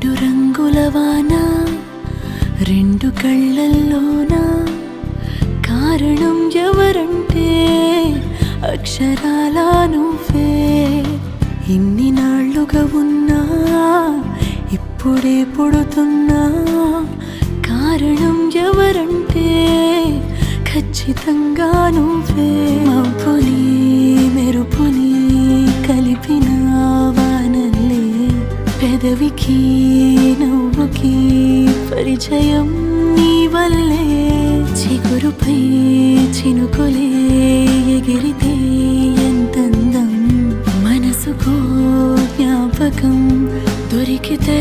రెండు రంగుల వాన రెండు కళ్ళల్లోన కారణం ఎవరంటే అక్షరాల నువ్వే ఇన్ని నాళ్ళుగా ఉన్నా ఇప్పుడే పుడుతున్నా కారణం ఎవరంటే ఖచ్చితంగా నువ్వే మబ్బుని మెరుపుని కలిపిన వానల్లే పెదవికి నవ్వుకి పరిచయం నీ వల్లే చిగురుపై చినుకులే ఎగిరితే ఎంతందం మనసుకో జ్ఞాపకం దొరికితే